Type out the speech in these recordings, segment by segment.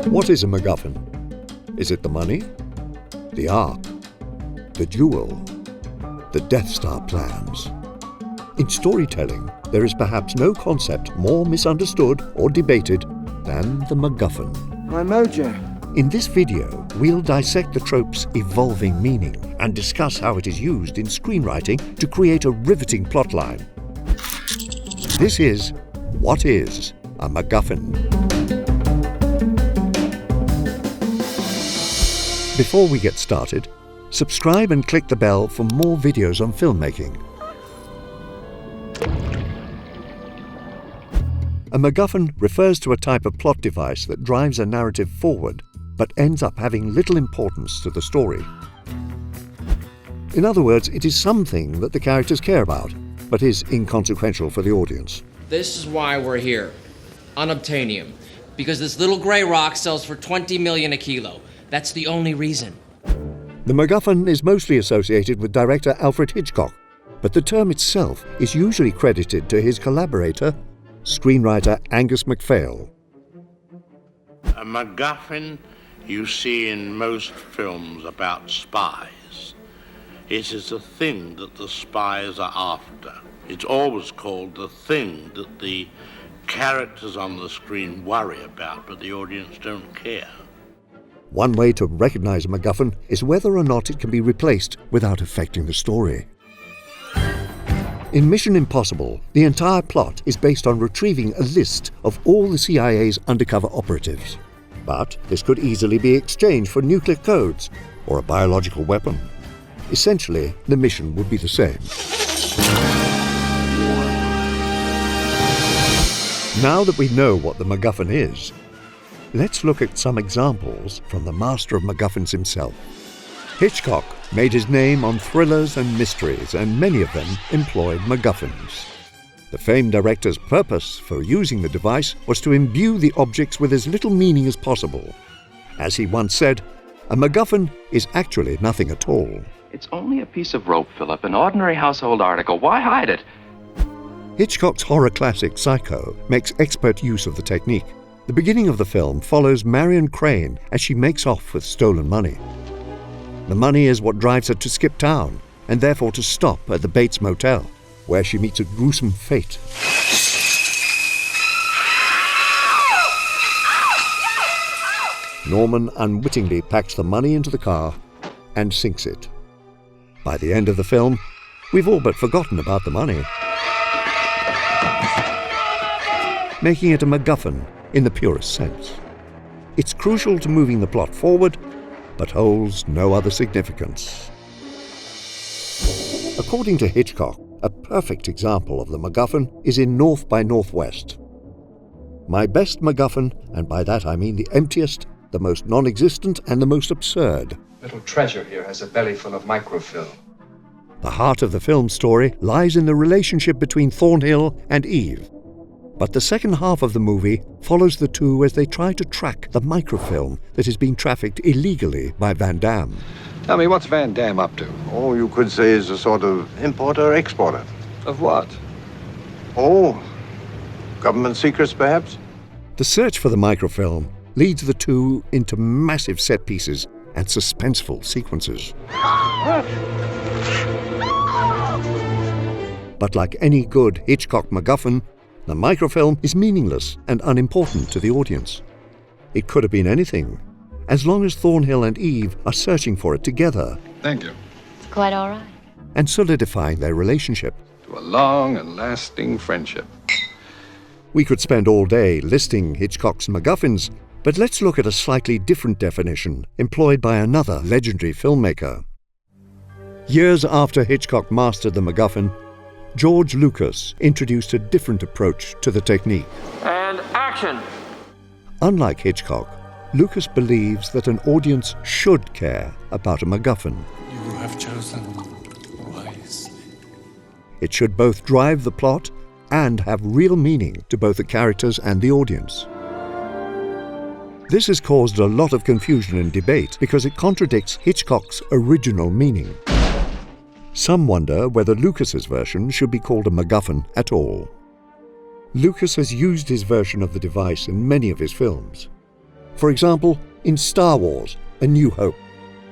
What is a MacGuffin? Is it the money? The Ark? The jewel? The Death Star plans? In storytelling, there is perhaps no concept more misunderstood or debated than the MacGuffin. My mojo. In this video, we'll dissect the trope's evolving meaning and discuss how it is used in screenwriting to create a riveting plotline. This is What is a MacGuffin? Before we get started, subscribe and click the bell for more videos on filmmaking. A MacGuffin refers to a type of plot device that drives a narrative forward but ends up having little importance to the story. In other words, it is something that the characters care about, but is inconsequential for the audience. This is why we're here. Unobtainium. Because this little gray rock sells for 20 million a kilo. That's the only reason. The MacGuffin is mostly associated with director Alfred Hitchcock, but the term itself is usually credited to his collaborator, screenwriter Angus MacPhail. A MacGuffin you see in most films about spies. It is the thing that the spies are after. It's always called the thing that the characters on the screen worry about, but the audience don't care. One way to recognize a MacGuffin is whether or not it can be replaced without affecting the story. In Mission Impossible, the entire plot is based on retrieving a list of all the CIA's undercover operatives. But this could easily be exchanged for nuclear codes or a biological weapon. Essentially, the mission would be the same. Now that we know what the MacGuffin is, let's look at some examples from the master of MacGuffins himself. Hitchcock made his name on thrillers and mysteries, and many of them employed MacGuffins. The famed director's purpose for using the device was to imbue the objects with as little meaning as possible. As he once said, a MacGuffin is actually nothing at all. It's only a piece of rope, Philip, an ordinary household article. Why hide it? Hitchcock's horror classic Psycho makes expert use of the technique. The beginning of the film follows Marion Crane as she makes off with stolen money. The money is what drives her to skip town, and therefore to stop at the Bates Motel, where she meets a gruesome fate. Norman unwittingly packs the money into the car and sinks it. By the end of the film, we've all but forgotten about the money, making it a MacGuffin in the purest sense. It's crucial to moving the plot forward, but holds no other significance. According to Hitchcock, a perfect example of the MacGuffin is in North by Northwest. My best MacGuffin, and by that I mean the emptiest, the most non-existent, and the most absurd. Little treasure here has a belly full of microfilm. The heart of the film story lies in the relationship between Thornhill and Eve. But the second half of the movie follows the two as they try to track the microfilm that is being trafficked illegally by Van Damme. Tell me, what's Van Damme up to? Oh, you could say he's a sort of importer-exporter. Of what? Oh, government secrets, perhaps? The search for the microfilm leads the two into massive set pieces and suspenseful sequences. But like any good Hitchcock MacGuffin, the microfilm is meaningless and unimportant to the audience. It could have been anything, as long as Thornhill and Eve are searching for it together. Thank you. It's quite all right. And solidifying their relationship. To a long and lasting friendship. We could spend all day listing Hitchcock's MacGuffins, but let's look at a slightly different definition employed by another legendary filmmaker. Years after Hitchcock mastered the MacGuffin, George Lucas introduced a different approach to the technique. And action! Unlike Hitchcock, Lucas believes that an audience should care about a MacGuffin. You have chosen wisely. It should both drive the plot and have real meaning to both the characters and the audience. This has caused a lot of confusion and debate because it contradicts Hitchcock's original meaning. Some wonder whether Lucas's version should be called a MacGuffin at all. Lucas has used his version of the device in many of his films. For example, in Star Wars, A New Hope.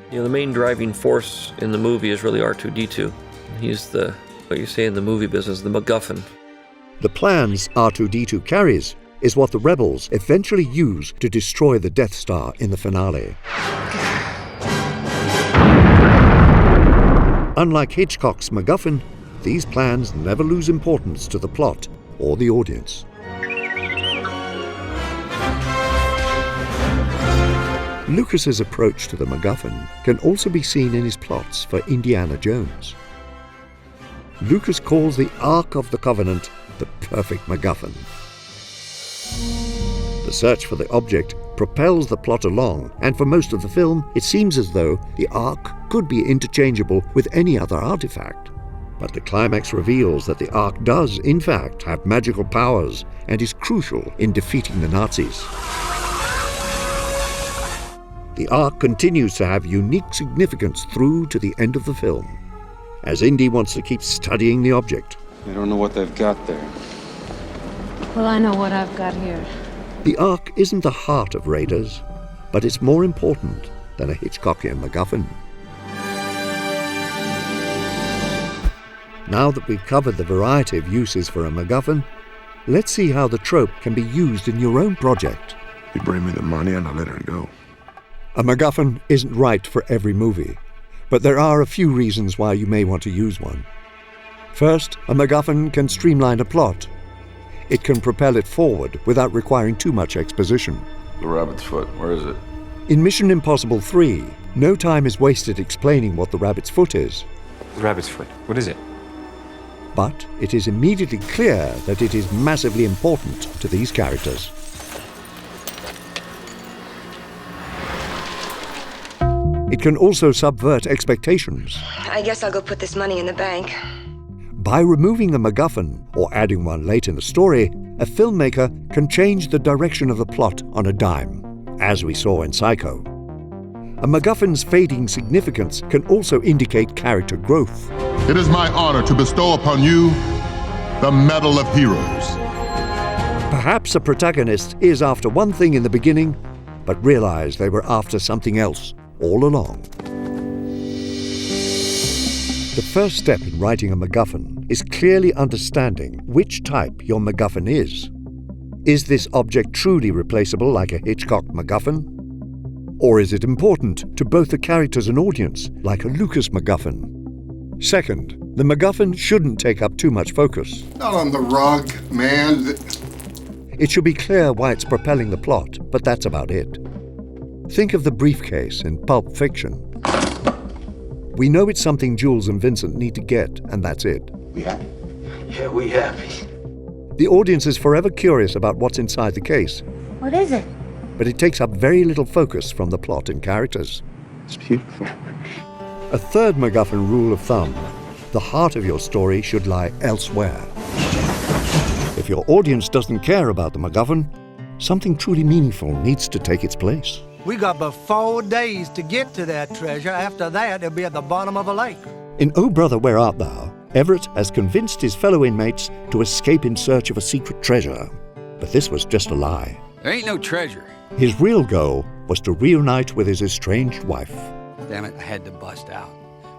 The main driving force in the movie is really R2-D2. He's what you say in the movie business, the MacGuffin. The plans R2-D2 carries is what the rebels eventually use to destroy the Death Star in the finale. Unlike Hitchcock's MacGuffin, these plans never lose importance to the plot or the audience. Lucas's approach to the MacGuffin can also be seen in his plots for Indiana Jones. Lucas calls the Ark of the Covenant the perfect MacGuffin. The search for the object propels the plot along, and for most of the film, it seems as though the Ark could be interchangeable with any other artifact. But the climax reveals that the Ark does, in fact, have magical powers and is crucial in defeating the Nazis. The Ark continues to have unique significance through to the end of the film, as Indy wants to keep studying the object. I don't know what they've got there. Well, I know what I've got here. The Ark isn't the heart of Raiders, but it's more important than a Hitchcockian MacGuffin. Now that we've covered the variety of uses for a MacGuffin, let's see how the trope can be used in your own project. You bring me the money and I let her go. A MacGuffin isn't right for every movie, but there are a few reasons why you may want to use one. First, a MacGuffin can streamline a plot. It can propel it forward without requiring too much exposition. The rabbit's foot, where is it? In Mission Impossible 3, no time is wasted explaining what the rabbit's foot is. The rabbit's foot, what is it? But it is immediately clear that it is massively important to these characters. It can also subvert expectations. I guess I'll go put this money in the bank. By removing the MacGuffin, or adding one late in the story, a filmmaker can change the direction of the plot on a dime, as we saw in Psycho. A MacGuffin's fading significance can also indicate character growth. It is my honor to bestow upon you the Medal of Heroes. Perhaps a protagonist is after one thing in the beginning, but realize they were after something else all along. The first step in writing a MacGuffin is clearly understanding which type your MacGuffin is. Is this object truly replaceable like a Hitchcock MacGuffin? Or is it important to both the characters and audience like a Lucas MacGuffin? Second, the MacGuffin shouldn't take up too much focus. Not on the rug, man. It should be clear why it's propelling the plot, but that's about it. Think of the briefcase in Pulp Fiction. We know it's something Jules and Vincent need to get, and that's it. We happy? Yeah, we happy. The audience is forever curious about what's inside the case. What is it? But it takes up very little focus from the plot and characters. It's beautiful. A third MacGuffin rule of thumb: the heart of your story should lie elsewhere. If your audience doesn't care about the MacGuffin, something truly meaningful needs to take its place. We got about 4 days to get to that treasure. After that, it'll be at the bottom of a lake. In Oh Brother, Where Art Thou?, Everett has convinced his fellow inmates to escape in search of a secret treasure. But this was just a lie. There ain't no treasure. His real goal was to reunite with his estranged wife. Damn it, I had to bust out.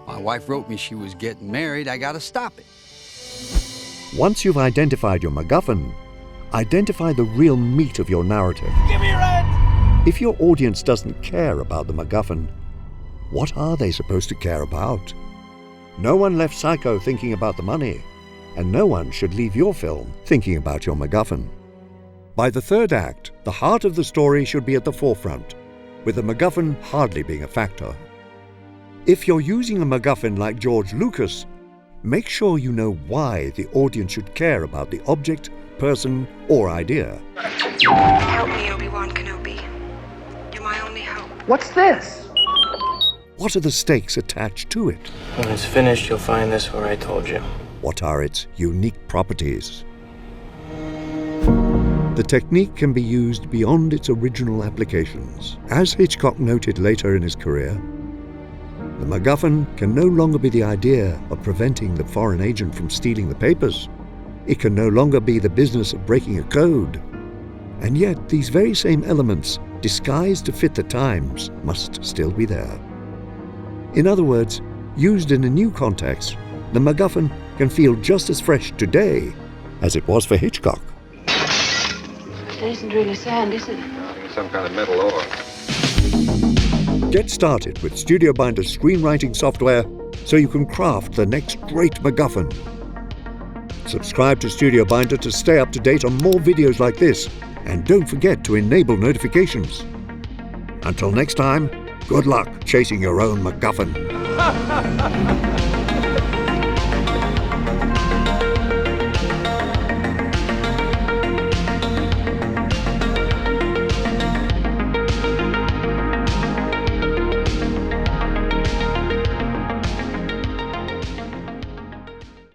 My wife wrote me she was getting married. I gotta stop it. Once you've identified your MacGuffin, identify the real meat of your narrative. Give me your hand! If your audience doesn't care about the MacGuffin, what are they supposed to care about? No one left Psycho thinking about the money, and no one should leave your film thinking about your MacGuffin. By the third act, the heart of the story should be at the forefront, with the MacGuffin hardly being a factor. If you're using a MacGuffin like George Lucas, make sure you know why the audience should care about the object, person, or idea. Help me, Obi-Wan Kenobi. You're my only hope. What's this? What are the stakes attached to it? When it's finished, you'll find this where I told you. What are its unique properties? The technique can be used beyond its original applications. As Hitchcock noted later in his career, the MacGuffin can no longer be the idea of preventing the foreign agent from stealing the papers. It can no longer be the business of breaking a code. And yet, these very same elements, disguised to fit the times, must still be there. In other words, used in a new context, the MacGuffin can feel just as fresh today as it was for Hitchcock. It isn't really sand, is it? Some kind of metal ore. Get started with Studio Binder's screenwriting software so you can craft the next great MacGuffin. Subscribe to Studio Binder to stay up to date on more videos like this, and don't forget to enable notifications. Until next time, good luck chasing your own MacGuffin.